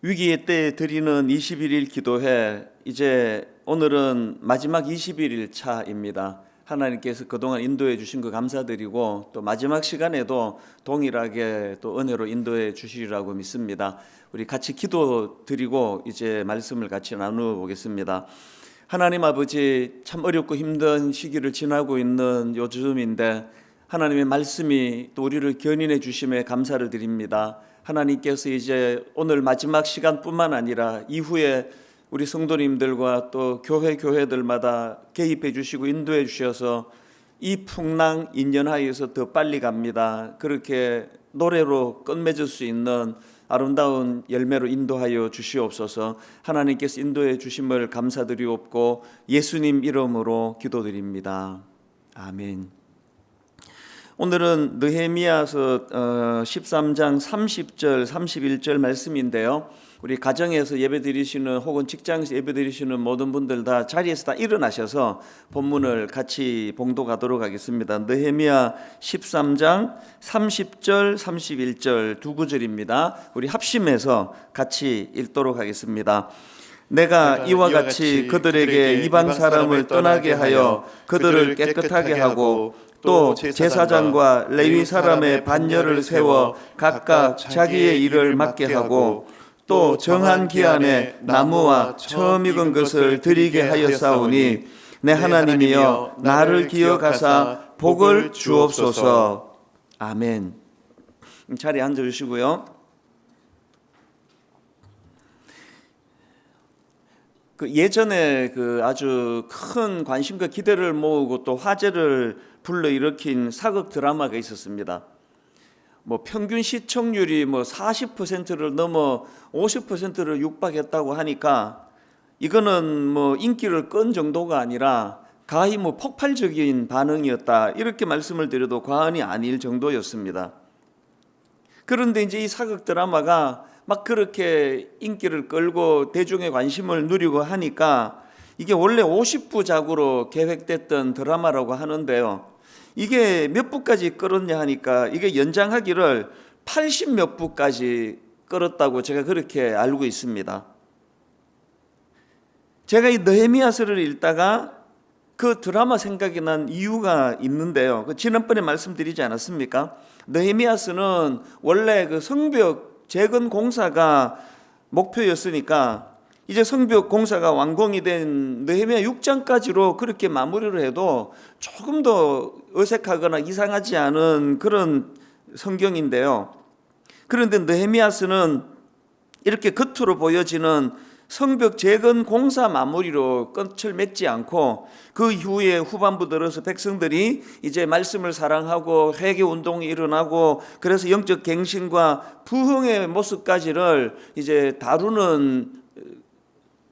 위기의 때에 드리는 21일 기도회, 이제 오늘은 마지막 21일 차입니다. 하나님께서 그동안 인도해 주신 거 감사드리고 또 마지막 시간에도 동일하게 또 은혜로 인도해 주시리라고 믿습니다. 우리 같이 기도 드리고 이제 말씀을 같이 나누어 보겠습니다. 하나님 아버지, 참 어렵고 힘든 시기를 지나고 있는 요즘인데 하나님의 말씀이 또 우리를 견인해 주심에 감사를 드립니다. 하나님께서 이제 오늘 마지막 시간뿐만 아니라 이후에 우리 성도님들과 또 교회들마다 개입해 주시고 인도해 주셔서 이 풍랑 인연하여서 더 빨리 갑니다. 그렇게 노래로 끝맺을 수 있는 아름다운 열매로 인도하여 주시옵소서. 하나님께서 인도해 주심을 감사드리옵고 예수님 이름으로 기도드립니다. 아멘. 오늘은 느헤미야서 13장 30절 31절 말씀인데요, 우리 가정에서 예배드리시는 혹은 직장에서 예배드리시는 모든 분들 다 자리에서 다 일어나셔서 본문을 같이 봉독하도록 하겠습니다. 느헤미야 13장 30절 31절 두 구절입니다. 우리 합심해서 같이 읽도록 하겠습니다. 내가 이와 같이 그들에게 이방 사람을 떠나게 하여 그들을 깨끗하게 하고 또 제사장과 레위 사람의 반열을 세워 각각 자기의 일을 맡게 하고 또 정한 기한에 나무와 처음 익은 것을 드리게 하였사오니 내 하나님이여 나를 기억하사 복을 주옵소서. 아멘. 자리에 앉아주시고요. 예전에 아주 큰 관심과 기대를 모으고 또 화제를 불러일으킨 사극 드라마가 있었습니다. 평균 시청률이 40%를 넘어 50%를 육박했다고 하니까 이거는 인기를 끈 정도가 아니라 가히 폭발적인 반응이었다, 이렇게 말씀을 드려도 과언이 아닐 정도였습니다. 그런데 이제 이 사극 드라마가 막 그렇게 인기를 끌고 대중의 관심을 누리고 하니까 이게 원래 50부작으로 계획됐던 드라마라고 하는데요, 이게 몇 부까지 끌었냐 하니까 이게 연장하기를 80몇 부까지 끌었다고 제가 그렇게 알고 있습니다. 제가 이 느헤미야서를 읽다가 그 드라마 생각이 난 이유가 있는데요, 지난번에 말씀드리지 않았습니까? 느헤미야서는 원래 성벽 재건 공사가 목표였으니까 이제 성벽 공사가 완공이 된 느헤미야 6장까지로 그렇게 마무리를 해도 조금 더 어색하거나 이상하지 않은 그런 성경인데요, 그런데 느헤미야서는 이렇게 겉으로 보여지는 성벽 재건 공사 마무리로 끝을 맺지 않고 그 이후에 후반부 들어서 백성들이 이제 말씀을 사랑하고 회개 운동이 일어나고 그래서 영적 갱신과 부흥의 모습까지를 이제 다루는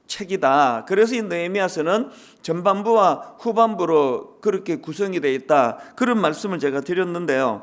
책이다. 그래서 이 느헤미야서는 전반부와 후반부로 그렇게 구성이 되어 있다, 그런 말씀을 제가 드렸는데요,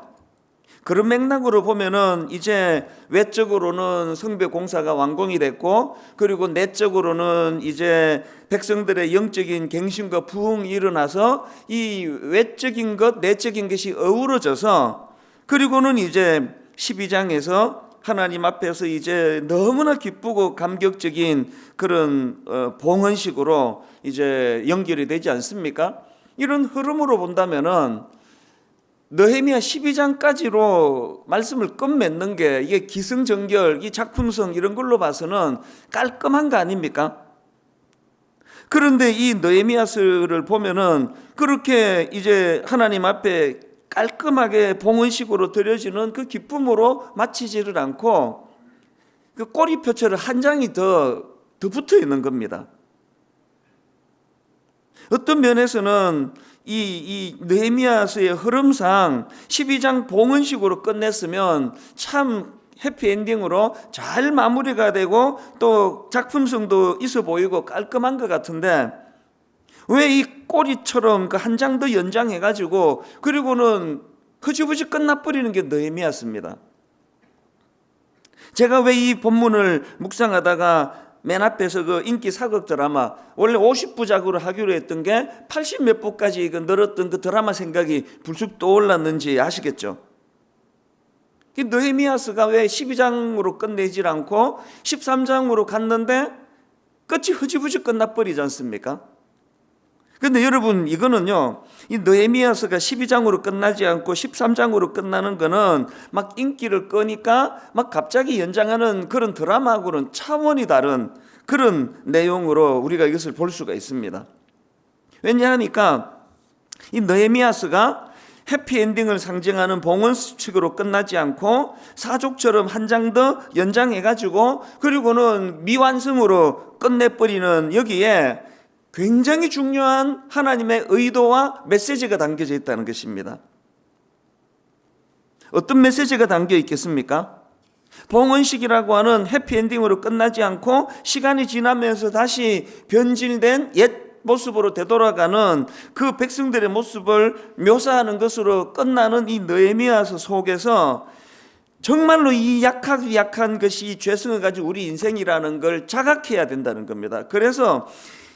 그런 맥락으로 보면은 이제 외적으로는 성벽 공사가 완공이 됐고 그리고 내적으로는 이제 백성들의 영적인 갱신과 부흥이 일어나서 이 외적인 것 내적인 것이 어우러져서 그리고는 이제 12장에서 하나님 앞에서 이제 너무나 기쁘고 감격적인 그런 봉헌식으로 이제 연결이 되지 않습니까? 이런 흐름으로 본다면은 느헤미야 12장까지로 말씀을 끝맺는 게 이게 기승전결, 이 작품성 이런 걸로 봐서는 깔끔한 거 아닙니까? 그런데 이 느헤미야서를 보면은 그렇게 이제 하나님 앞에 깔끔하게 봉헌식으로 드려지는 그 기쁨으로 마치지를 않고 그 꼬리표처럼 한 장이 더 붙어 있는 겁니다. 어떤 면에서는 이 느헤미야서의 흐름상 12장 봉헌식으로 끝냈으면 참 해피엔딩으로 잘 마무리가 되고 또 작품성도 있어 보이고 깔끔한 것 같은데 왜 이 꼬리처럼 그 한 장 더 연장해가지고 그리고는 흐지부지 끝나버리는 게 느헤미야서입니다. 제가 왜 이 본문을 묵상하다가 맨 앞에서 그 인기 사극 드라마 원래 50부작으로 하기로 했던 게 80몇 부까지 늘었던 그 드라마 생각이 불쑥 떠올랐는지 아시겠죠? 느헤미야스가 왜 12장으로 끝내질 않고 13장으로 갔는데 끝이 흐지부지 끝나버리지 않습니까? 근데 여러분, 이거는요, 이 느헤미야스가 12장으로 끝나지 않고 13장으로 끝나는 거는 막 인기를 끄니까 막 갑자기 연장하는 그런 드라마하고는 차원이 다른 그런 내용으로 우리가 이것을 볼 수가 있습니다. 왜냐하니까 이 느헤미야스가 해피엔딩을 상징하는 봉헌식으로 끝나지 않고 사족처럼 한 장 더 연장해가지고 그리고는 미완성으로 끝내버리는, 여기에 굉장히 중요한 하나님의 의도와 메시지가 담겨져 있다는 것입니다. 어떤 메시지가 담겨 있겠습니까? 봉헌식이라고 하는 해피엔딩으로 끝나지 않고 시간이 지나면서 다시 변질된 옛 모습으로 되돌아가는 그 백성들의 모습을 묘사하는 것으로 끝나는 이 느헤미야서 속에서 정말로 이 약한 것이 죄성을 가진 우리 인생이라는 걸 자각해야 된다는 겁니다. 그래서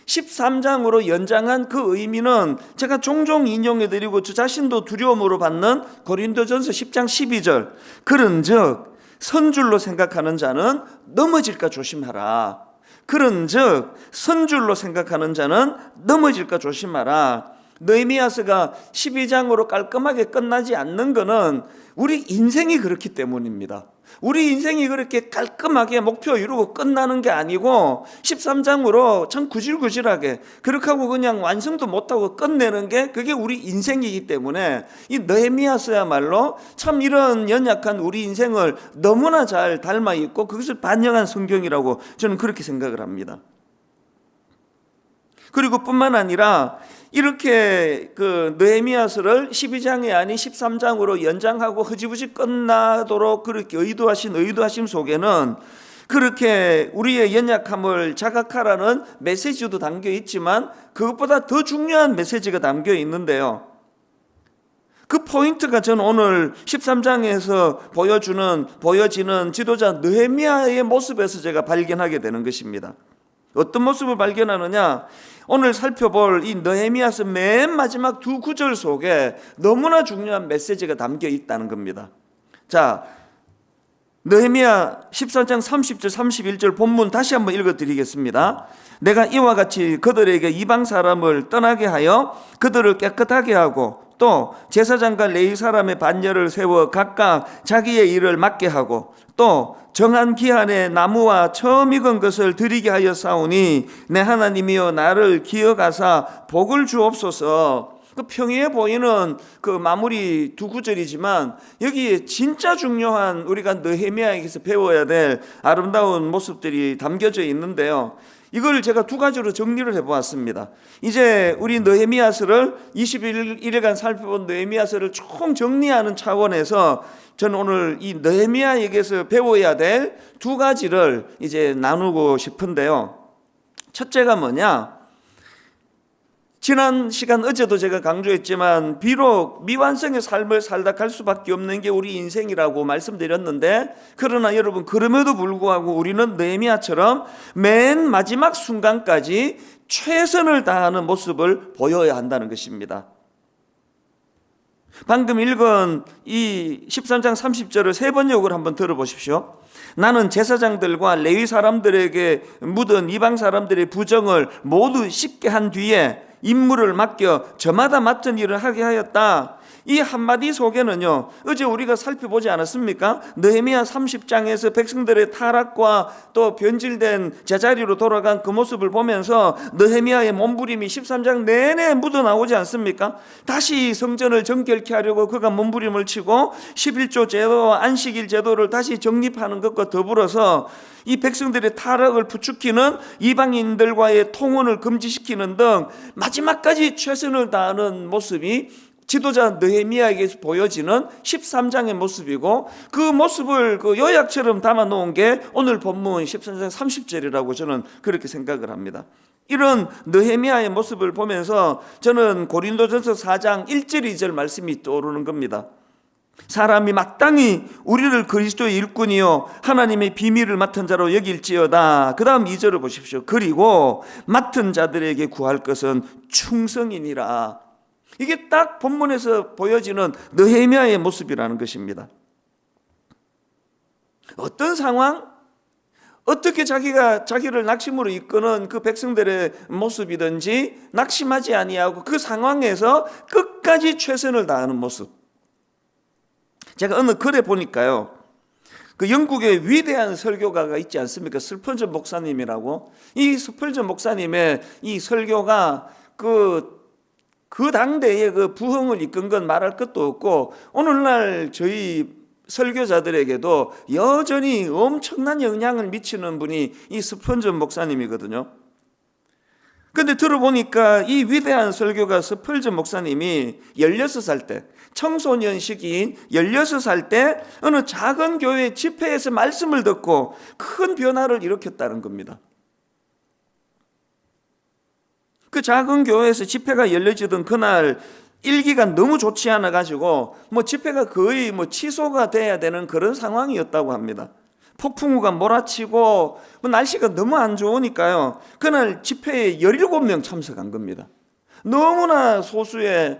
13장으로 연장한 그 의미는 제가 종종 인용해드리고 저 자신도 두려움으로 받는 고린도전서 10장 12절, 그런즉 선줄로 생각하는 자는 넘어질까 조심하라. 그런즉 선줄로 생각하는 자는 넘어질까 조심하라. 느헤미야서가 12장으로 깔끔하게 끝나지 않는 것은 우리 인생이 그렇기 때문입니다. 우리 인생이 그렇게 깔끔하게 목표 이루고 끝나는 게 아니고 13장으로 참 구질구질하게 그렇게 하고 그냥 완성도 못하고 끝내는 게 그게 우리 인생이기 때문에 이 느헤미야서야말로 참 이런 연약한 우리 인생을 너무나 잘 닮아 있고 그것을 반영한 성경이라고 저는 그렇게 생각을 합니다. 그리고 뿐만 아니라 이렇게 그 느헤미야서를 12장이 아닌 13장으로 연장하고 흐지부지 끝나도록 그렇게 의도하심 속에는 그렇게 우리의 연약함을 자각하라는 메시지도 담겨 있지만 그것보다 더 중요한 메시지가 담겨 있는데요. 그 포인트가 저는 오늘 13장에서 보여지는 지도자 느헤미야의 모습에서 제가 발견하게 되는 것입니다. 어떤 모습을 발견하느냐? 오늘 살펴볼 이 느헤미야서 맨 마지막 두 구절 속에 너무나 중요한 메시지가 담겨 있다는 겁니다. 자, 느헤미야 14장 30절 31절 본문 다시 한번 읽어드리겠습니다. 내가 이와 같이 그들에게 이방 사람을 떠나게 하여 그들을 깨끗하게 하고 또 제사장과 레위 사람의 반열을 세워 각각 자기의 일을 맡게 하고 또 정한 기한에 나무와 처음 익은 것을 드리게 하여 싸우니 내 하나님이여 나를 기억하사 복을 주옵소서. 그 평이해 보이는 그 마무리 두 구절이지만 여기에 진짜 중요한 우리가 느헤미야에게서 배워야 될 아름다운 모습들이 담겨져 있는데요. 이걸 제가 두 가지로 정리를 해보았습니다. 이제 우리 느헤미야서를 21일간 살펴본 느헤미야서를 총 정리하는 차원에서 저는 오늘 이 느헤미야에게서 배워야 될 두 가지를 이제 나누고 싶은데요. 첫째가 뭐냐? 지난 시간 어제도 제가 강조했지만 비록 미완성의 삶을 살다 갈 수밖에 없는 게 우리 인생이라고 말씀드렸는데 그러나 여러분 그럼에도 불구하고 우리는 느헤미야처럼 맨 마지막 순간까지 최선을 다하는 모습을 보여야 한다는 것입니다. 방금 읽은 이 13장 30절을 세 번역을 한번 들어보십시오. 나는 제사장들과 레위 사람들에게 묻은 이방 사람들의 부정을 모두 씻게 한 뒤에 임무를 맡겨 저마다 맡은 일을 하게 하였다. 이 한마디 속에는요, 어제 우리가 살펴보지 않았습니까? 느헤미야 30장에서 백성들의 타락과 또 변질된 제자리로 돌아간 그 모습을 보면서 느헤미야의 몸부림이 13장 내내 묻어나오지 않습니까? 다시 성전을 정결케 하려고 그가 몸부림을 치고 11조 제도와 안식일 제도를 다시 정립하는 것과 더불어서 이 백성들의 타락을 부추기는 이방인들과의 통혼을 금지시키는 등 마지막까지 최선을 다하는 모습이 지도자 느헤미야에게서 보여지는 13장의 모습이고 그 모습을 그 요약처럼 담아놓은 게 오늘 본문 13장 30절이라고 저는 그렇게 생각을 합니다. 이런 느헤미야의 모습을 보면서 저는 고린도전서 4장 1절 2절 말씀이 떠오르는 겁니다. 사람이 마땅히 우리를 그리스도의 일꾼이요 하나님의 비밀을 맡은 자로 여길지어다. 그 다음 2절을 보십시오. 그리고 맡은 자들에게 구할 것은 충성이니라. 이게 딱 본문에서 보여지는 느헤미야의 모습이라는 것입니다. 어떤 상황? 어떻게 자기를 낙심으로 이끄는 그 백성들의 모습이든지 낙심하지 아니하고 그 상황에서 끝까지 최선을 다하는 모습. 제가 어느 글에 보니까요, 그 영국의 위대한 설교가가 있지 않습니까? 스펄전 목사님이라고. 이 스펄전 목사님의 이 설교가 그 당대의 그 부흥을 이끈 건 말할 것도 없고, 오늘날 저희 설교자들에게도 여전히 엄청난 영향을 미치는 분이 이 스펄전 목사님이거든요. 근데 들어보니까 이 위대한 설교가 스펄전 목사님이 16살 때, 청소년 시기인 16살 때 어느 작은 교회 집회에서 말씀을 듣고 큰 변화를 일으켰다는 겁니다. 그 작은 교회에서 집회가 열려지던 그날 일기가 너무 좋지 않아 가지고 집회가 거의 취소가 돼야 되는 그런 상황이었다고 합니다. 폭풍우가 몰아치고 날씨가 너무 안 좋으니까요, 그날 집회에 17명 참석한 겁니다. 너무나 소수의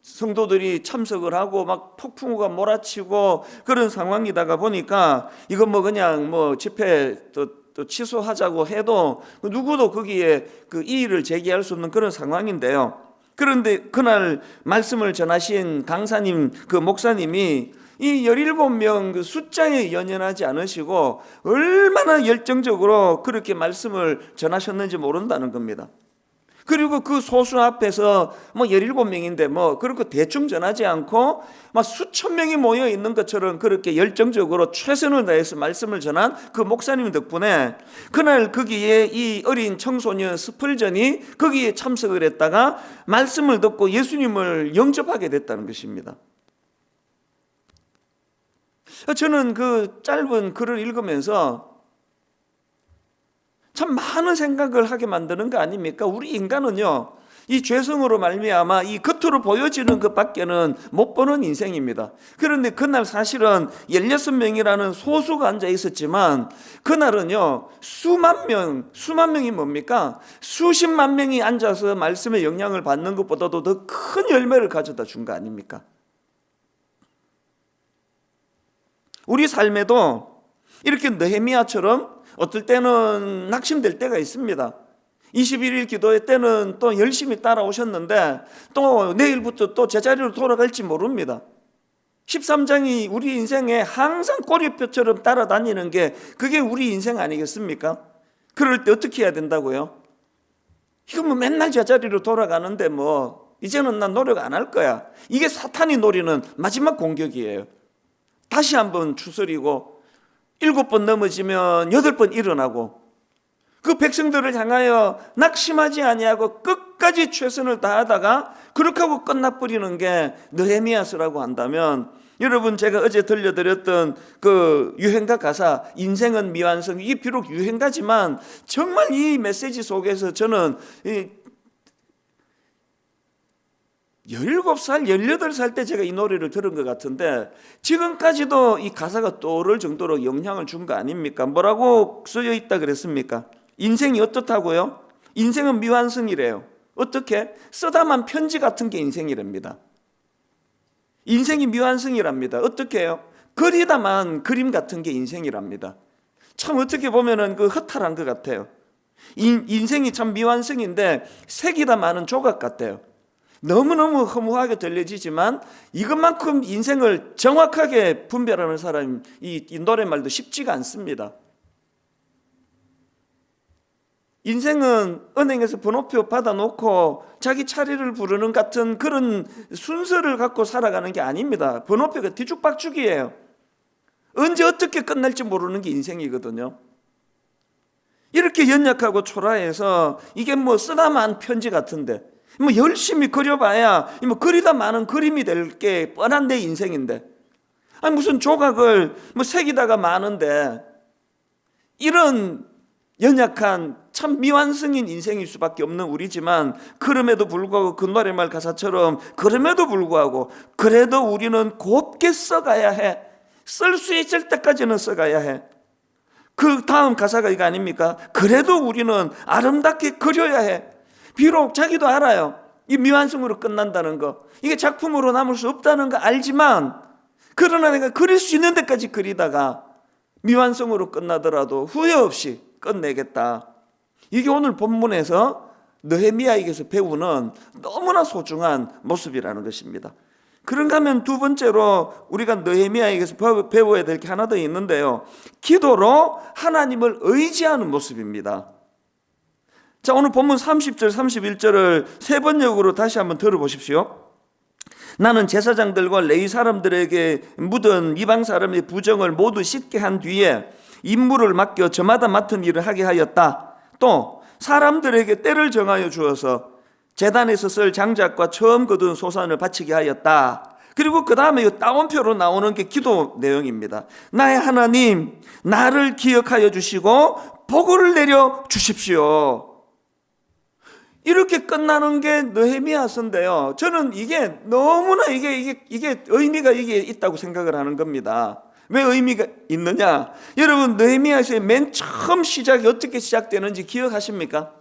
성도들이 참석을 하고 막 폭풍우가 몰아치고 그런 상황이다가 보니까 이거 그냥 집회 또 취소하자고 해도 누구도 거기에 그 이의를 제기할 수 없는 그런 상황인데요. 그런데 그날 말씀을 전하신 강사님, 그 목사님이 이 17명 그 숫자에 연연하지 않으시고 얼마나 열정적으로 그렇게 말씀을 전하셨는지 모른다는 겁니다. 그리고 그 소수 앞에서 17명인데 그렇게 대충 전하지 않고 막 수천 명이 모여 있는 것처럼 그렇게 열정적으로 최선을 다해서 말씀을 전한 그 목사님 덕분에 그날 거기에 이 어린 청소년 스펄전이 거기에 참석을 했다가 말씀을 듣고 예수님을 영접하게 됐다는 것입니다. 저는 그 짧은 글을 읽으면서 참 많은 생각을 하게 만드는 거 아닙니까? 우리 인간은요, 이 죄성으로 말미암아 이 겉으로 보여지는 것밖에는 못 보는 인생입니다. 그런데 그날 사실은 16명이라는 소수가 앉아 있었지만 그날은요, 수만 명이 뭡니까? 수십만 명이 앉아서 말씀의 영향을 받는 것보다도 더 큰 열매를 가져다 준 거 아닙니까? 우리 삶에도 이렇게 느헤미야처럼 어떨 때는 낙심될 때가 있습니다. 21일 기도회 때는 또 열심히 따라오셨는데 또 내일부터 또 제자리로 돌아갈지 모릅니다. 13장이 우리 인생에 항상 꼬리표처럼 따라다니는 게 그게 우리 인생 아니겠습니까? 그럴 때 어떻게 해야 된다고요? 이거 맨날 제자리로 돌아가는데 이제는 난 노력 안 할 거야. 이게 사탄이 노리는 마지막 공격이에요. 다시 한번 추스리고 7번 넘어지면 8번 일어나고 그 백성들을 향하여 낙심하지 아니하고 끝까지 최선을 다하다가 그렇게 하고 끝나버리는 게 느헤미야서라고 한다면, 여러분 제가 어제 들려드렸던 그 유행가 가사 인생은 미완성, 이게 비록 유행가지만 정말 이 메시지 속에서 저는 17살, 18살 때 제가 이 노래를 들은 것 같은데 지금까지도 이 가사가 떠오를 정도로 영향을 준 거 아닙니까? 뭐라고 쓰여 있다 그랬습니까? 인생이 어떻다고요? 인생은 미완성이래요. 어떻게? 쓰다만 편지 같은 게 인생이랍니다. 인생이 미완성이랍니다. 어떻게 해요? 그리다만 그림 같은 게 인생이랍니다. 참 어떻게 보면은 그 허탈한 것 같아요. 인생이 참 미완성인데 색이다 많은 조각 같아요. 너무너무 허무하게 들려지지만 이것만큼 인생을 정확하게 분별하는 사람이 이 노랫말도 쉽지가 않습니다. 인생은 은행에서 번호표 받아놓고 자기 차례를 부르는 같은 그런 순서를 갖고 살아가는 게 아닙니다. 번호표가 뒤죽박죽이에요. 언제 어떻게 끝날지 모르는 게 인생이거든요. 이렇게 연약하고 초라해서 이게 쓰다만 편지 같은데 열심히 그려봐야 그리다 많은 그림이 될 게 뻔한 내 인생인데, 아니 무슨 조각을 색이다가 많은데 이런 연약한 참 미완성인 인생일 수밖에 없는 우리지만, 그럼에도 불구하고 그 노래말 가사처럼 그럼에도 불구하고 그래도 우리는 곱게 써가야 해. 쓸 수 있을 때까지는 써가야 해. 그 다음 가사가 이거 아닙니까? 그래도 우리는 아름답게 그려야 해. 비록 자기도 알아요. 이 미완성으로 끝난다는 거, 이게 작품으로 남을 수 없다는 거 알지만, 그러나 내가 그릴 수 있는 데까지 그리다가 미완성으로 끝나더라도 후회 없이 끝내겠다. 이게 오늘 본문에서 느헤미야에게서 배우는 너무나 소중한 모습이라는 것입니다. 그런가 하면 두 번째로 우리가 느헤미야에게서 배워야 될 게 하나 더 있는데요, 기도로 하나님을 의지하는 모습입니다. 자, 오늘 본문 30절 31절을 세 번역으로 다시 한번 들어보십시오. 나는 제사장들과 레위 사람들에게 묻은 이방 사람의 부정을 모두 씻게 한 뒤에 임무를 맡겨 저마다 맡은 일을 하게 하였다. 또 사람들에게 때를 정하여 주어서 제단에서 쓸 장작과 처음 거둔 소산을 바치게 하였다. 그리고 그 다음에 따옴표로 나오는 게 기도 내용입니다. 나의 하나님, 나를 기억하여 주시고 복을 내려 주십시오. 이렇게 끝나는 게 느헤미야서인데요, 저는 이게 너무나 이게 의미가 있다고 생각을 하는 겁니다. 왜 의미가 있느냐? 여러분, 느헤미야서의 맨 처음 시작이 어떻게 시작되는지 기억하십니까?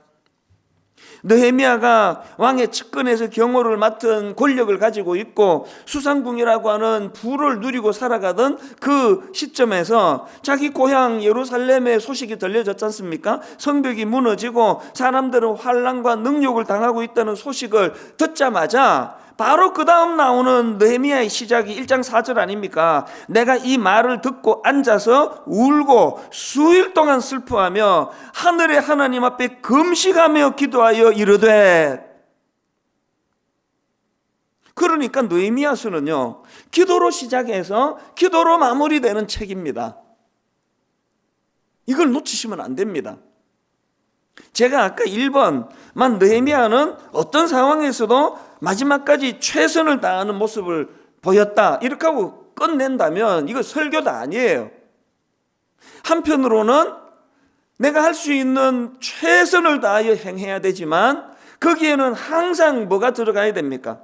느헤미야가 왕의 측근에서 경호를 맡은 권력을 가지고 있고 수상궁이라고 하는 부를 누리고 살아가던 그 시점에서 자기 고향 예루살렘의 소식이 들려졌지 않습니까? 성벽이 무너지고 사람들은 환난과 능욕을 당하고 있다는 소식을 듣자마자 바로 그 다음 나오는 느헤미야의 시작이 1장 4절 아닙니까? 내가 이 말을 듣고 앉아서 울고 수일 동안 슬퍼하며 하늘의 하나님 앞에 금식하며 기도하여 이르되. 그러니까 느헤미야서는요, 기도로 시작해서 기도로 마무리되는 책입니다. 이걸 놓치시면 안 됩니다. 제가 아까 1번만 느헤미야는 어떤 상황에서도 마지막까지 최선을 다하는 모습을 보였다, 이렇게 하고 끝낸다면 이거 설교도 아니에요. 한편으로는 내가 할 수 있는 최선을 다하여 행해야 되지만 거기에는 항상 뭐가 들어가야 됩니까?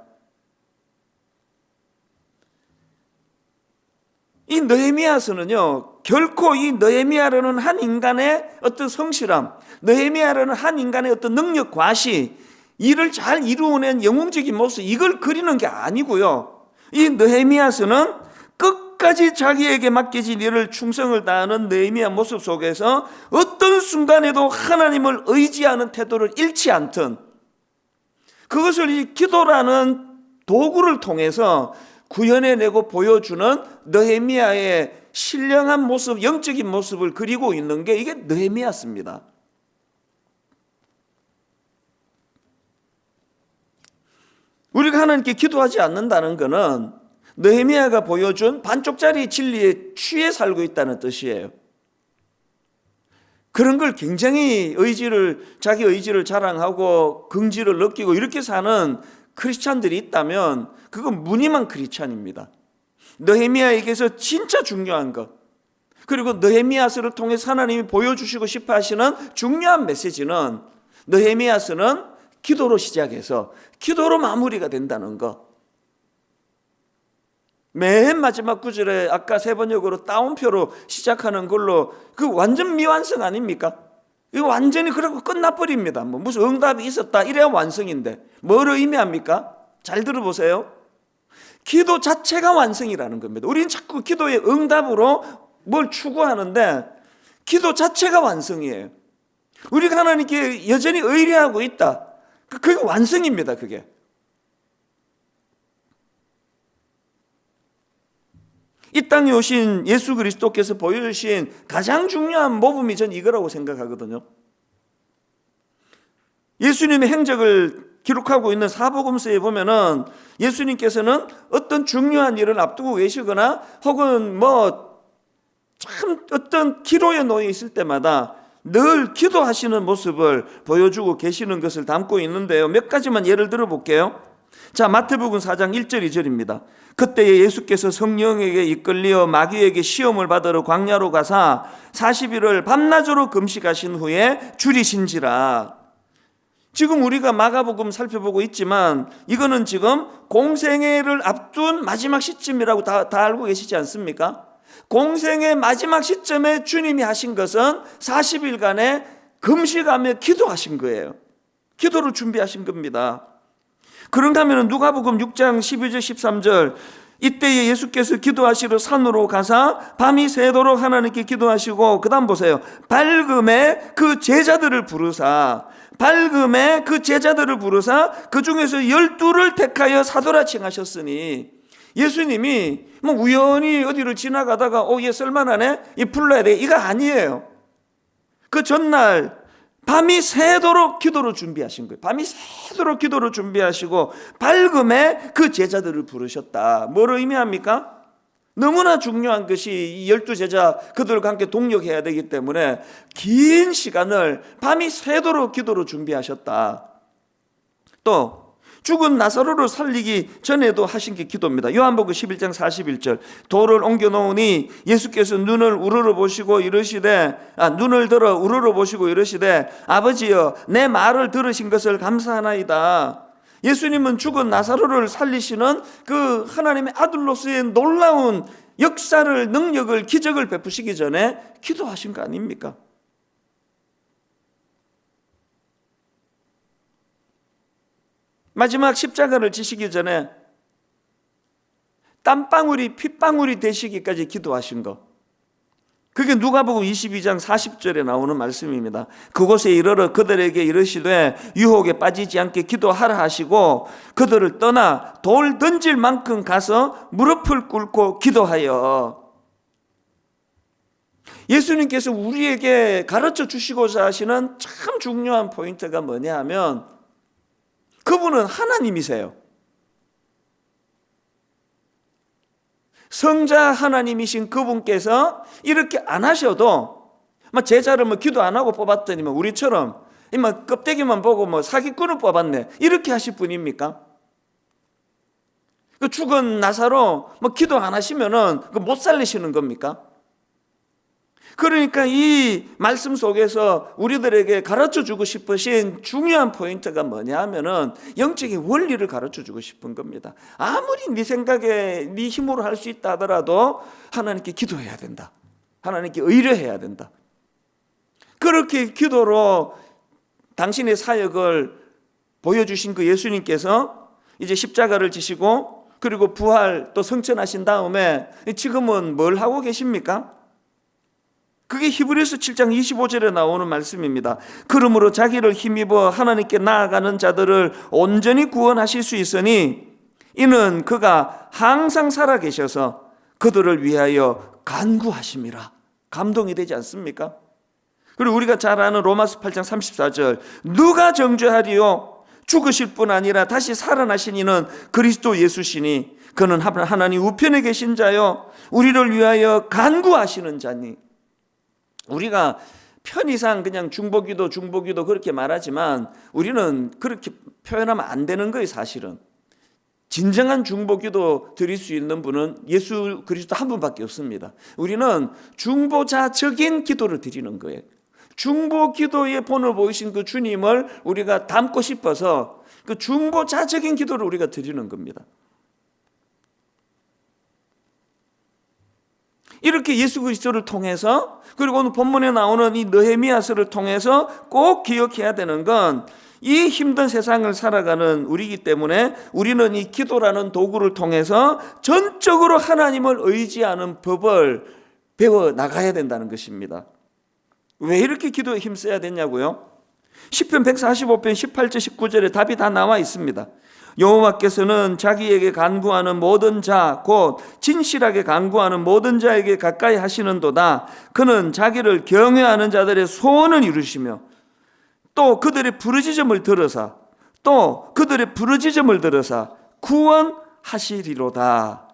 이 느헤미야서는요, 결코 이 느헤미야라는 한 인간의 어떤 성실함, 느헤미야라는 한 인간의 어떤 능력 과시, 일을 잘 이루어낸 영웅적인 모습, 이걸 그리는 게 아니고요, 이 느헤미야서는 끝까지 자기에게 맡겨진 일을 충성을 다하는 느헤미야 모습 속에서 어떤 순간에도 하나님을 의지하는 태도를 잃지 않던, 그것을 이 기도라는 도구를 통해서 구현해내고 보여주는 느헤미야의 신령한 모습, 영적인 모습을 그리고 있는 게 이게 느헤미야서입니다. 우리가 하나님께 기도하지 않는다는 것은 느헤미야가 보여준 반쪽짜리 진리에 취해 살고 있다는 뜻이에요. 그런 걸 굉장히 자기 의지를 자랑하고 긍지를 느끼고 이렇게 사는 크리스찬들이 있다면 그건 무늬만 크리스찬입니다. 느헤미야에게서 진짜 중요한 것, 그리고 느헤미야서를 통해서 하나님이 보여주시고 싶어 하시는 중요한 메시지는 느헤미야서는 기도로 시작해서 기도로 마무리가 된다는 것. 맨 마지막 구절에 아까 세 번역으로 따옴표로 시작하는 걸로 그 완전 미완성 아닙니까? 이거 완전히 그러고 끝나버립니다. 뭐 무슨 응답이 있었다 이래야 완성인데 뭘 의미합니까? 잘 들어보세요. 기도 자체가 완성이라는 겁니다. 우리는 자꾸 기도의 응답으로 뭘 추구하는데 기도 자체가 완성이에요. 우리가 하나님께 여전히 의뢰하고 있다, 그게 완성입니다. 그게 이 땅에 오신 예수 그리스도께서 보여주신 가장 중요한 모범이 전 이거라고 생각하거든요. 예수님의 행적을 기록하고 있는 사복음서에 보면은 예수님께서는 어떤 중요한 일을 앞두고 계시거나 혹은 참 어떤 기로에 놓여 있을 때마다 늘 기도하시는 모습을 보여주고 계시는 것을 담고 있는데요, 몇 가지만 예를 들어 볼게요. 자, 마태복음 4장 1절 2절입니다. 그때에 예수께서 성령에게 이끌려 마귀에게 시험을 받으러 광야로 가사 40일을 밤낮으로 금식하신 후에 줄이신지라. 지금 우리가 마가복음 살펴보고 있지만 이거는 지금 공생애를 앞둔 마지막 시점이라고 다 알고 계시지 않습니까? 공생의 마지막 시점에 주님이 하신 것은 40일간의 금식하며 기도하신 거예요. 기도를 준비하신 겁니다. 그런가 하면 누가복음 6장 12절 13절 이때에 예수께서 기도하시러 산으로 가사 밤이 새도록 하나님께 기도하시고, 그 다음 보세요. 밝음에 그 제자들을 부르사 그 중에서 12를 택하여 사도라 칭하셨으니, 예수님이 뭐 우연히 어디를 지나가다가 얘 쓸만하네, 얘 불러야 돼, 이거 아니에요. 그 전날 밤이 새도록 기도를 준비하신 거예요. 밤이 새도록 기도를 준비하시고 밝음에 그 제자들을 부르셨다. 뭐를 의미합니까? 너무나 중요한 것이 이 12제자, 그들과 함께 동력해야 되기 때문에 긴 시간을 밤이 새도록 기도로 준비하셨다. 또 죽은 나사로를 살리기 전에도 하신 게 기도입니다. 요한복음 11장 41절, 돌을 옮겨 놓으니 예수께서 눈을 들어 우러러 보시고 이르시되 아버지여, 내 말을 들으신 것을 감사하나이다. 예수님은 죽은 나사로를 살리시는 그 하나님의 아들로서의 놀라운 역사를, 능력을, 기적을 베푸시기 전에 기도하신 거 아닙니까? 마지막 십자가를 지시기 전에 땀방울이 핏방울이 되시기까지 기도하신 거, 그게 누가복음 22장 40절에 나오는 말씀입니다. 그곳에 이르러 그들에게 이르시되 유혹에 빠지지 않게 기도하라 하시고 그들을 떠나 돌 던질 만큼 가서 무릎을 꿇고 기도하여. 예수님께서 우리에게 가르쳐 주시고자 하시는 참 중요한 포인트가 뭐냐 하면, 그분은 하나님이세요. 성자 하나님이신 그분께서 이렇게 안 하셔도, 제자를 기도 안 하고 뽑았더니 우리처럼 껍데기만 보고 사기꾼을 뽑았네, 이렇게 하실 분입니까? 그 죽은 나사로 기도 안 하시면은 못 살리시는 겁니까? 그러니까 이 말씀 속에서 우리들에게 가르쳐 주고 싶으신 중요한 포인트가 뭐냐 하면은 영적인 원리를 가르쳐 주고 싶은 겁니다. 아무리 네 생각에 네 힘으로 할 수 있다 하더라도 하나님께 기도해야 된다. 하나님께 의뢰해야 된다. 그렇게 기도로 당신의 사역을 보여주신 그 예수님께서 이제 십자가를 지시고 그리고 부활 또 성천하신 다음에 지금은 뭘 하고 계십니까? 그게 히브리서 7장 25절에 나오는 말씀입니다. 그러므로 자기를 힘입어 하나님께 나아가는 자들을 온전히 구원하실 수 있으니 이는 그가 항상 살아계셔서 그들을 위하여 간구하심이라. 감동이 되지 않습니까? 그리고 우리가 잘 아는 로마서 8장 34절, 누가 정죄하리요? 죽으실 뿐 아니라 다시 살아나신 이는 그리스도 예수시니 그는 하나님 우편에 계신 자요 우리를 위하여 간구하시는 자니. 우리가 편의상 그냥 중보기도 그렇게 말하지만 우리는 그렇게 표현하면 안 되는 거예요. 사실은 진정한 중보기도 드릴 수 있는 분은 예수 그리스도 한 분밖에 없습니다. 우리는 중보자적인 기도를 드리는 거예요. 중보기도의 본을 보이신 그 주님을 우리가 닮고 싶어서 그 중보자적인 기도를 우리가 드리는 겁니다. 이렇게 예수 그리스도를 통해서, 그리고 오늘 본문에 나오는 이 느헤미야서를 통해서 꼭 기억해야 되는 건, 이 힘든 세상을 살아가는 우리이기 때문에 우리는 이 기도라는 도구를 통해서 전적으로 하나님을 의지하는 법을 배워 나가야 된다는 것입니다. 왜 이렇게 기도에 힘써야 되냐고요? 시편 145편 18절 19절에 답이 다 나와 있습니다. 여호와께서는 자기에게 간구하는 모든 자, 곧 진실하게 간구하는 모든 자에게 가까이 하시는도다. 그는 자기를 경외하는 자들의 소원을 이루시며 또 그들의 부르짖음을 들으사 구원하시리로다.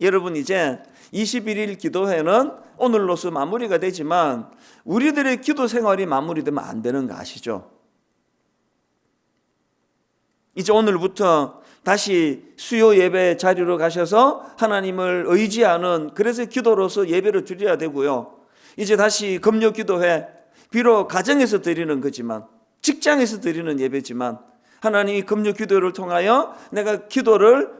여러분, 이제 21일 기도회는 오늘로서 마무리가 되지만 우리들의 기도 생활이 마무리되면 안 되는 거 아시죠? 이제 오늘부터 다시 수요 예배 자리로 가셔서 하나님을 의지하는, 그래서 기도로서 예배를 드려야 되고요. 이제 다시 금요 기도회, 비록 가정에서 드리는 거지만, 직장에서 드리는 예배지만, 하나님이 금요 기도를 통하여 내가 기도를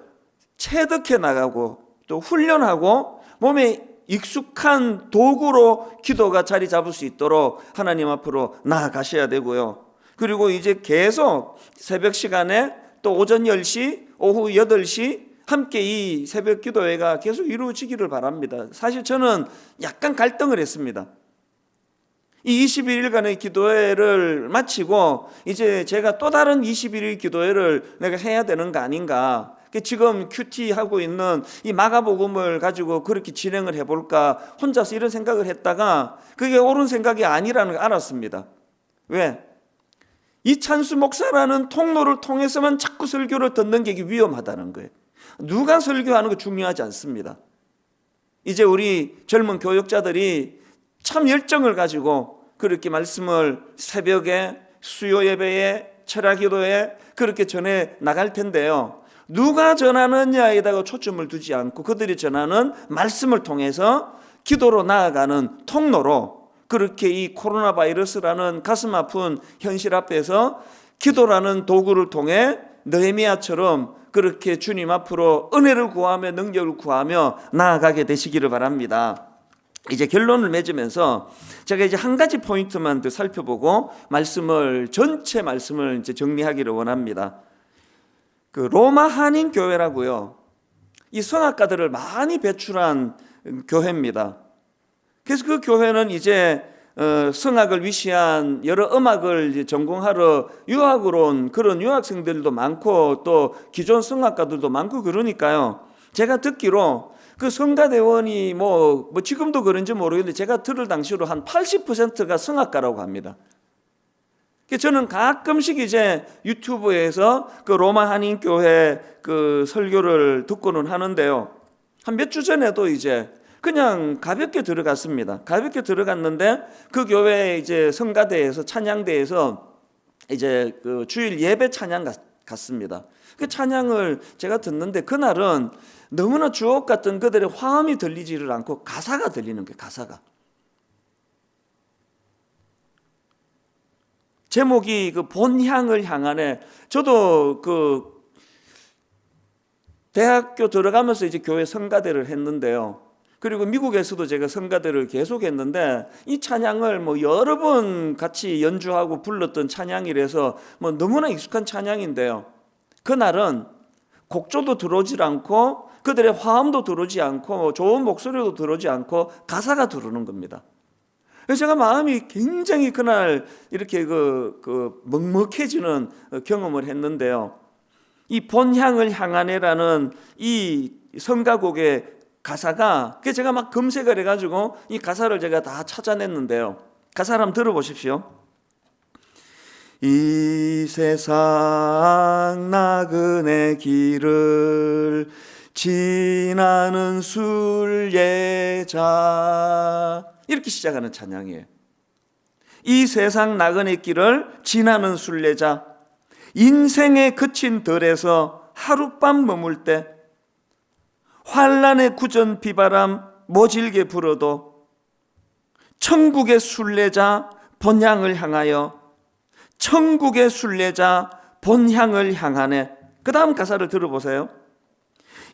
체득해 나가고 또 훈련하고 몸에 익숙한 도구로 기도가 자리 잡을 수 있도록 하나님 앞으로 나아가셔야 되고요. 그리고 이제 계속 새벽 시간에 또 오전 10시, 오후 8시 함께 이 새벽 기도회가 계속 이루어지기를 바랍니다. 사실 저는 약간 갈등을 했습니다. 이 21일간의 기도회를 마치고 이제 제가 또 다른 21일 기도회를 내가 해야 되는 거 아닌가. 지금 큐티 하고 있는 이 마가복음을 가지고 그렇게 진행을 해볼까 혼자서 이런 생각을 했다가 그게 옳은 생각이 아니라는 걸 알았습니다. 왜? 이찬수 목사라는 통로를 통해서만 자꾸 설교를 듣는 게 위험하다는 거예요. 누가 설교하는 거 중요하지 않습니다. 이제 우리 젊은 교역자들이 참 열정을 가지고 그렇게 말씀을 새벽에 수요 예배에 철야 기도에 그렇게 전해 나갈 텐데요. 누가 전하느냐에다가 초점을 두지 않고 그들이 전하는 말씀을 통해서 기도로 나아가는 통로로 그렇게 이 코로나 바이러스라는 가슴 아픈 현실 앞에서 기도라는 도구를 통해 느헤미야처럼 그렇게 주님 앞으로 은혜를 구하며 능력을 구하며 나아가게 되시기를 바랍니다. 이제 결론을 맺으면서 제가 이제 한 가지 포인트만 더 살펴보고 전체 말씀을 이제 정리하기를 원합니다. 그 로마 한인 교회라고요. 이 성악가들을 많이 배출한 교회입니다. 그래서 그 교회는 이제 성악을 위시한 여러 음악을 전공하러 유학으로 온 그런 유학생들도 많고 또 기존 성악가들도 많고 그러니까요. 제가 듣기로 그 성가대원이 뭐 지금도 그런지 모르겠는데 제가 들을 당시로 한 80%가 성악가라고 합니다. 저는 가끔씩 이제 유튜브에서 그 로마 한인교회 그 설교를 듣고는 하는데요. 한 몇 주 전에도 이제 그냥 가볍게 들어갔습니다. 가볍게 들어갔는데 그 교회 이제 성가대에서 찬양대에서 이제 그 주일 예배 찬양 갔습니다. 그 찬양을 제가 듣는데 그날은 너무나 주옥 같은 그들의 화음이 들리지를 않고 가사가 들리는 거예요. 가사가. 제목이 그 본향을 향하네. 저도 그 대학교 들어가면서 이제 교회 성가대를 했는데요. 그리고 미국에서도 제가 성가대를 계속 했는데 이 찬양을 뭐 여러 번 같이 연주하고 불렀던 찬양이라서 뭐 너무나 익숙한 찬양인데요. 그날은 곡조도 들어오질 않고 그들의 화음도 들어오지 않고 좋은 목소리도 들어오지 않고 가사가 들어오는 겁니다. 그래서 제가 마음이 굉장히 그날 이렇게 먹먹해지는 경험을 했는데요. 이 본향을 향하네라는 이 성가곡의 가사가 그래서 제가 막 검색을 해가지고 이 가사를 제가 다 찾아냈는데요. 가사를 한번 들어보십시오. 이 세상 나그네 길을 지나는 순례자 이렇게 시작하는 찬양이에요. 이 세상 나그네 길을 지나는 순례자 인생의 그친 들에서 하룻밤 머물 때 환란의 구전 비바람 모질게 불어도 천국의 순례자 본향을 향하여 천국의 순례자 본향을 향하네. 그 다음 가사를 들어보세요.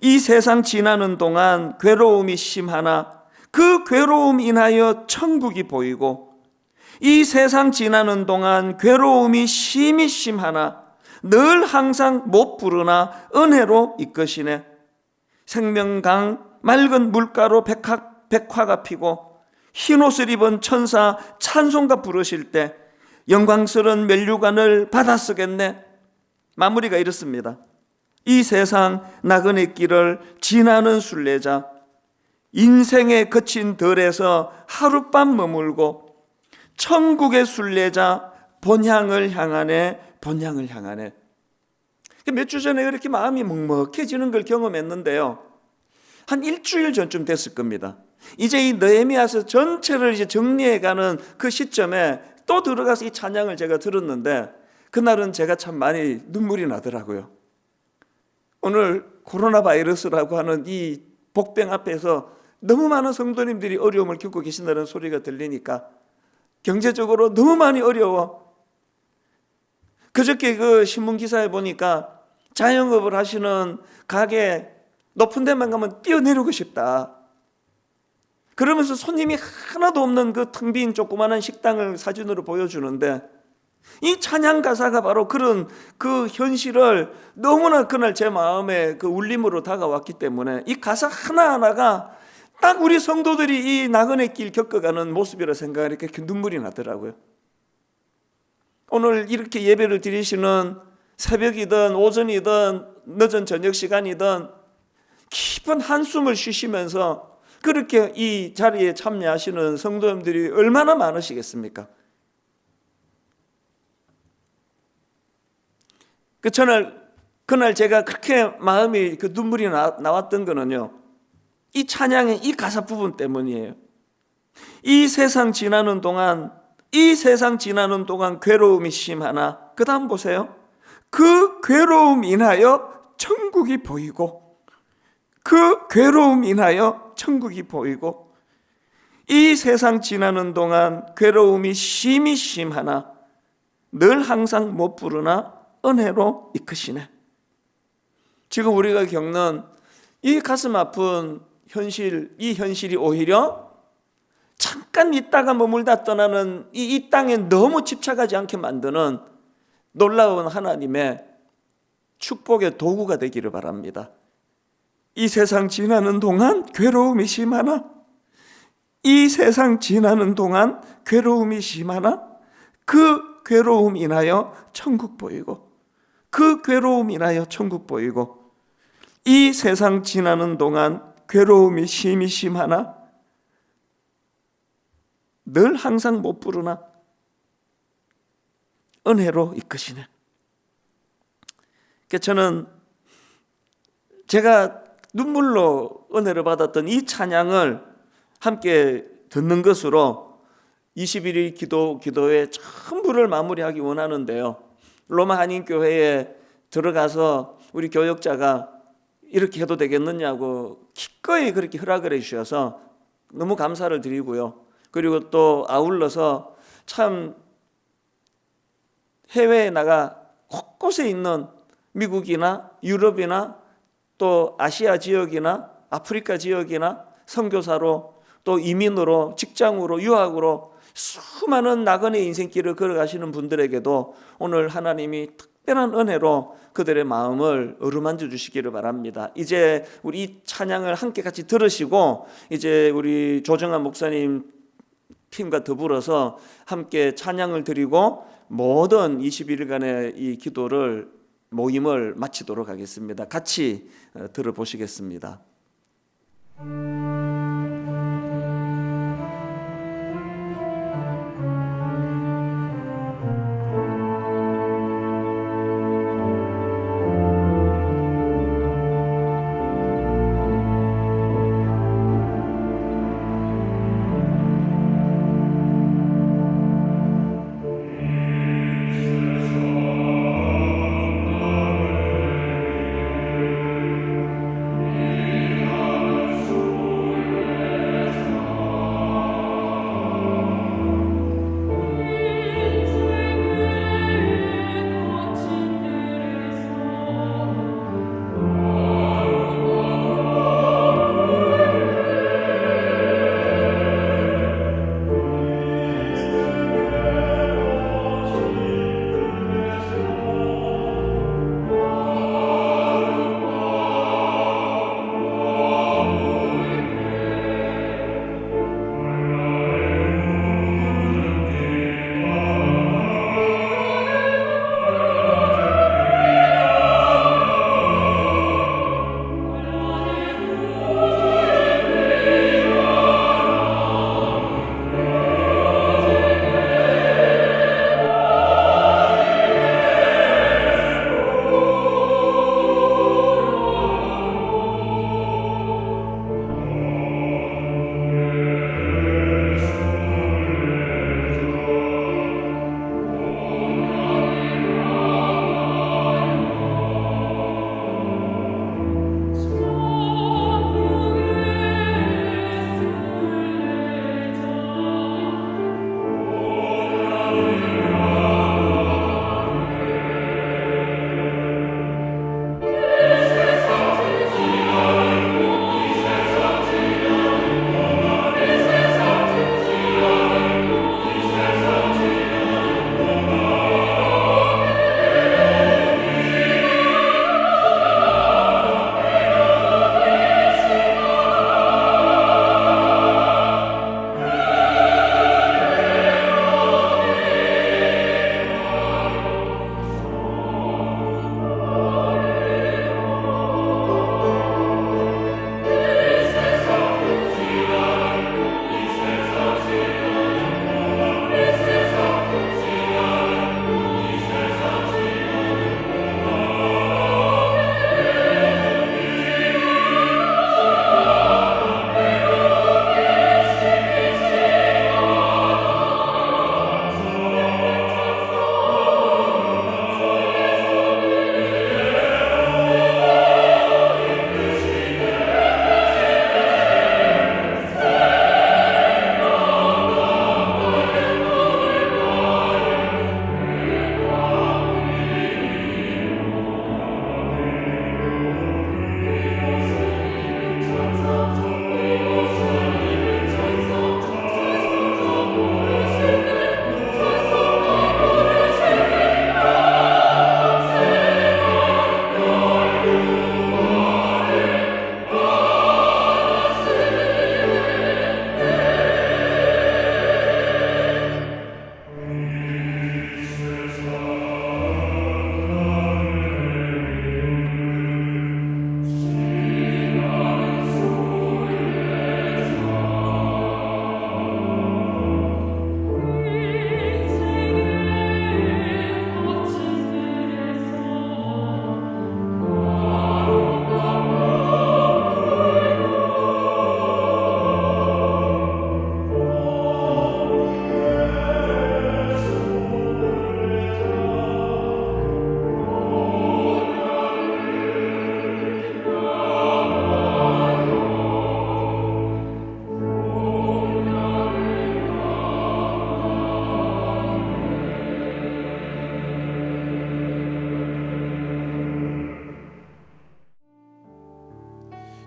이 세상 지나는 동안 괴로움이 심하나 그 괴로움 인하여 천국이 보이고 이 세상 지나는 동안 괴로움이 심히 심하나 늘 항상 못 부르나 은혜로 이끄시네. 생명강 맑은 물가로 백화가 피고 흰옷을 입은 천사 찬송가 부르실 때 영광스러운 면류관을 받아 쓰겠네. 마무리가 이렇습니다. 이 세상 나그네 길을 지나는 순례자 인생의 거친 들에서 하룻밤 머물고 천국의 순례자 본향을 향하네. 본향을 향하네. 몇 주 전에 이렇게 마음이 먹먹해지는 걸 경험했는데요. 한 일주일 전쯤 됐을 겁니다. 이제 이 느헤미야서 전체를 이제 정리해가는 그 시점에 또 들어가서 이 찬양을 제가 들었는데 그날은 제가 참 많이 눈물이 나더라고요. 오늘 코로나 바이러스라고 하는 이 복병 앞에서 너무 많은 성도님들이 어려움을 겪고 계신다는 소리가 들리니까 경제적으로 너무 많이 어려워. 그저께 그 신문기사에 보니까 자영업을 하시는 가게 높은 데만 가면 뛰어내리고 싶다. 그러면서 손님이 하나도 없는 그 텅 빈 조그마한 식당을 사진으로 보여주는데 이 찬양 가사가 바로 그런 그 현실을 너무나 그날 제 마음에 그 울림으로 다가왔기 때문에 이 가사 하나하나가 딱 우리 성도들이 이 나그네 길 겪어가는 모습이라 생각하니까 이렇게 눈물이 나더라고요. 오늘 이렇게 예배를 드리시는 새벽이든 오전이든 늦은 저녁 시간이든 깊은 한숨을 쉬시면서 그렇게 이 자리에 참여하시는 성도님들이 얼마나 많으시겠습니까? 그날 제가 그렇게 마음이 그 눈물이 나왔던 거는요, 이 찬양의 이 가사 부분 때문이에요. 이 세상 지나는 동안 괴로움이 심하나, 그 다음 보세요. 그 괴로움 인하여 천국이 보이고, 그 괴로움 인하여 천국이 보이고, 이 세상 지나는 동안 괴로움이 심하나 늘 항상 못 부르나 은혜로 이끄시네. 지금 우리가 겪는 이 가슴 아픈 현실, 이 현실이 오히려 잠깐 있다가 머물다 떠나는 이 땅에 너무 집착하지 않게 만드는 놀라운 하나님의 축복의 도구가 되기를 바랍니다. 이 세상 지나는 동안 괴로움이 심하나, 이 세상 지나는 동안 괴로움이 심하나 그 괴로움 인하여 천국 보이고, 그 괴로움 인하여 천국 보이고, 이 세상 지나는 동안 괴로움이 심하나 늘 항상 못 부르나 은혜로 이끄시네. 그러니까 저는 제가 눈물로 은혜를 받았던 이 찬양을 함께 듣는 것으로 21일 기도회 전부를 마무리하기 원하는데요, 로마 한인교회에 들어가서 우리 교역자가 이렇게 해도 되겠느냐고 기꺼이 그렇게 허락을 해주셔서 너무 감사를 드리고요. 그리고 또 아울러서 참 해외에 나가 곳곳에 있는 미국이나 유럽이나 또 아시아 지역이나 아프리카 지역이나 선교사로 또 이민으로 직장으로 유학으로 수많은 나그네 인생길을 걸어가시는 분들에게도 오늘 하나님이 특별한 은혜로 그들의 마음을 어루만져 주시기를 바랍니다. 이제 우리 이 찬양을 함께 같이 들으시고 이제 우리 조정환 목사님 팀과 더불어서 함께 찬양을 드리고 모든 21일간의 이 기도를 모임을 마치도록 하겠습니다. 같이 들어보시겠습니다.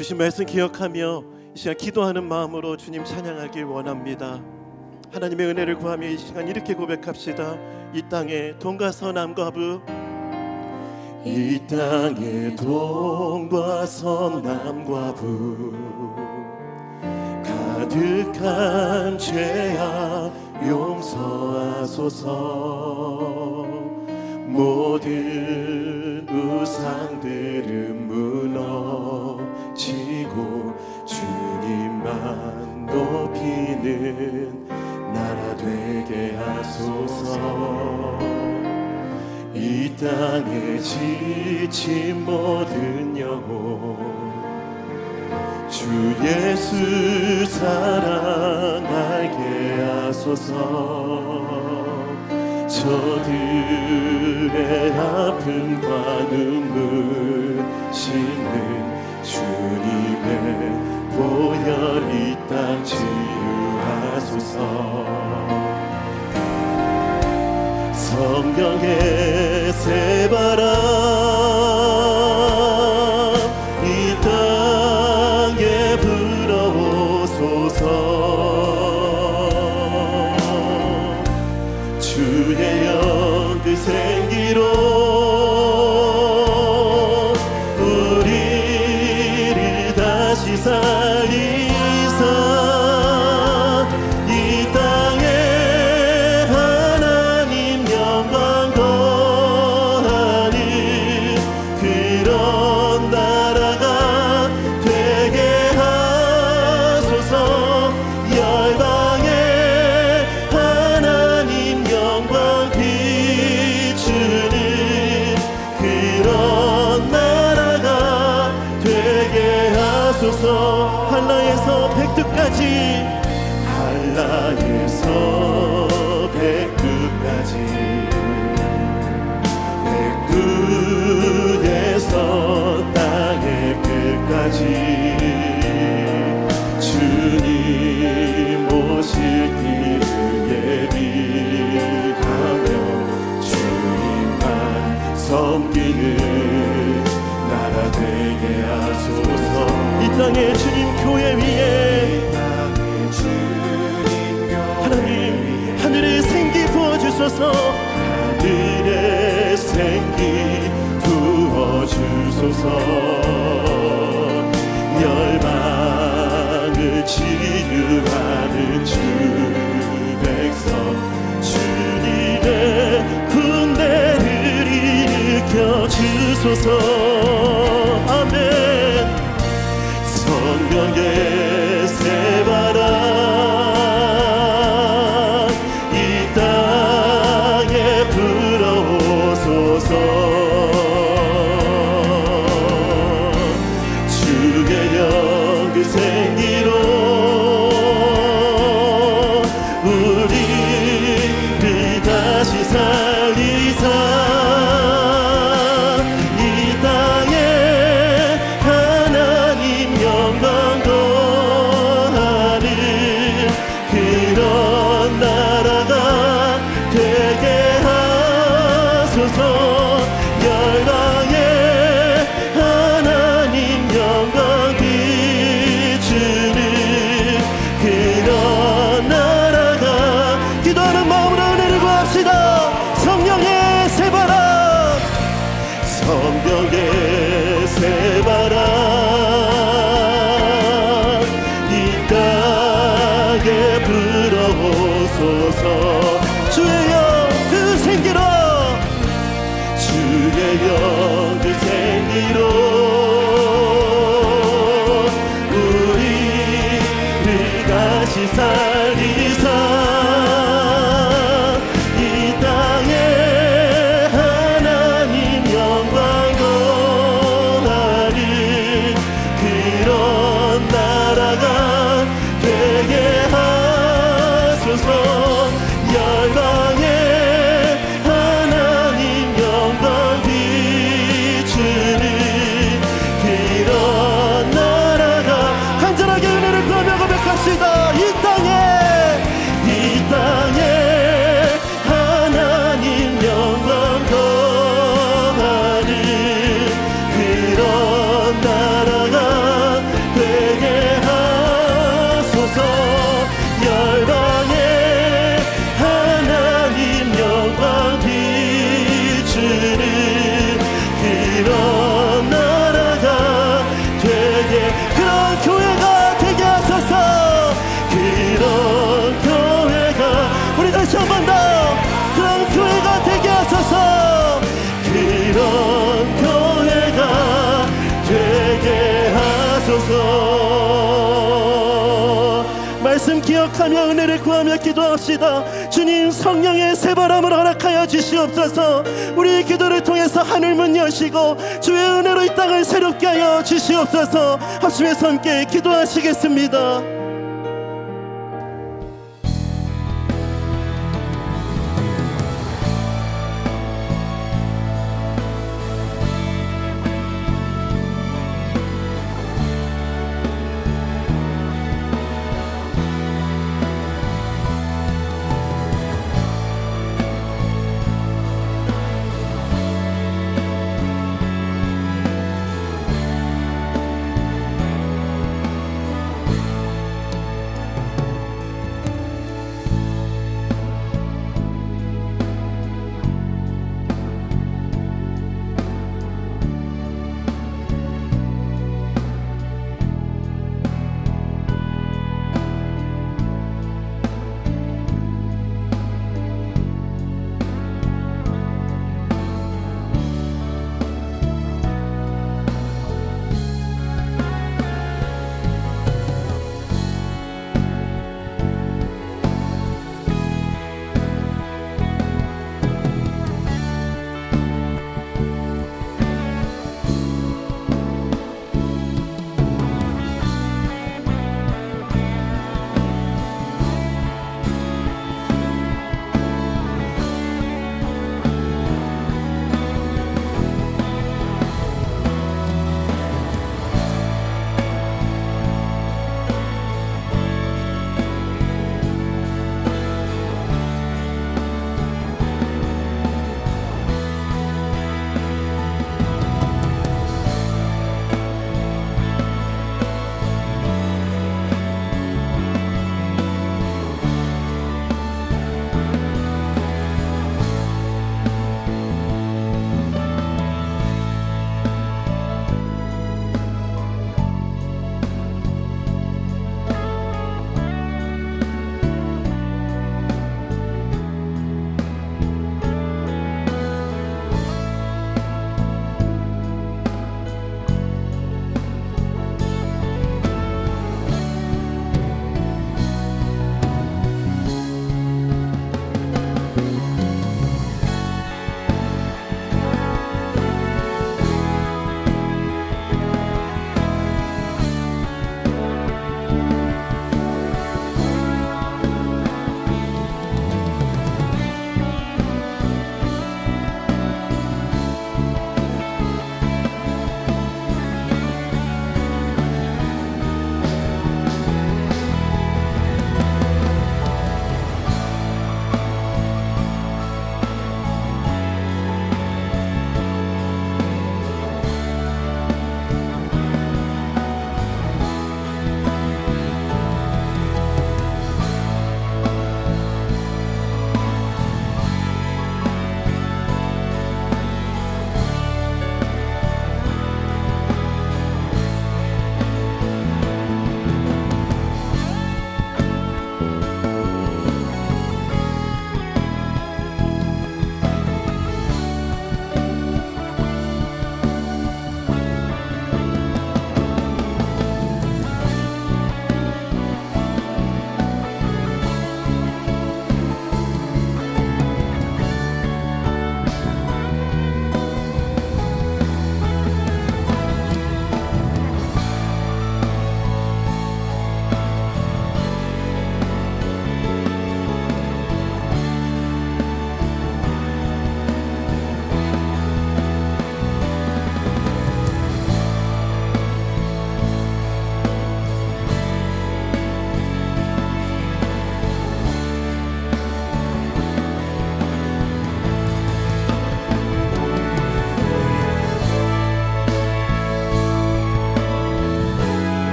주신 말씀 기억하며 이 시간 기도하는 마음으로 주님 찬양하길 원합니다. 하나님의 은혜를 구하며 이 시간 이렇게 고백합시다. 이 땅에 돈과 서남과부, 이 땅에 돈과 서남과부, 가득한 죄악 용서하소서. 모든 우상들은 무너지고 주님만 높이는 나라 되게 하소서. 이 땅에 지친 모든 영혼 주 예수 사랑하게 하소서. 저들의 아픔과 눈물 씻는 주님의 보혈 이 땅 치유하소서. 성령의 새바람 이 땅에 불어오소서. 주의 영 그 생기로 우리를 다시 살리사 이 땅에 하나님 영광 거하는 그런 나라가 되게 하소서. 열방에 하나님 영광 비추는 그런 나라가 되게 하소서. 한라에서 백두까지, 한라에서 백두까지, 백두에서 땅의 끝까지 주님 오실 길을 예비하며 주님만 섬기는 나라 되게 하소서. 이 땅에 주님 교회 위에 하나님 하늘의 생기 부어주소서. 하늘의 생기 부어주소서. 열방을 치유하는 주 백성 주님의 군대를 일으켜 주소서. 아멘. 성령의 새바람 이 땅에 불어오소서. 주의 영 그 생기로 우리를 다시 살리사 이 땅에 한 번 더 그런 교회가 되게 하소서. 그런 교회가 되게 하소서. 말씀 기억하며 은혜를 구하며 기도합시다. 주님, 성령의 새바람을 허락하여 주시옵소서. 우리의 기도를 통해서 하늘문 여시고 주의 은혜로 이 땅을 새롭게 하여 주시옵소서. 합심해서 함께 기도하시겠습니다.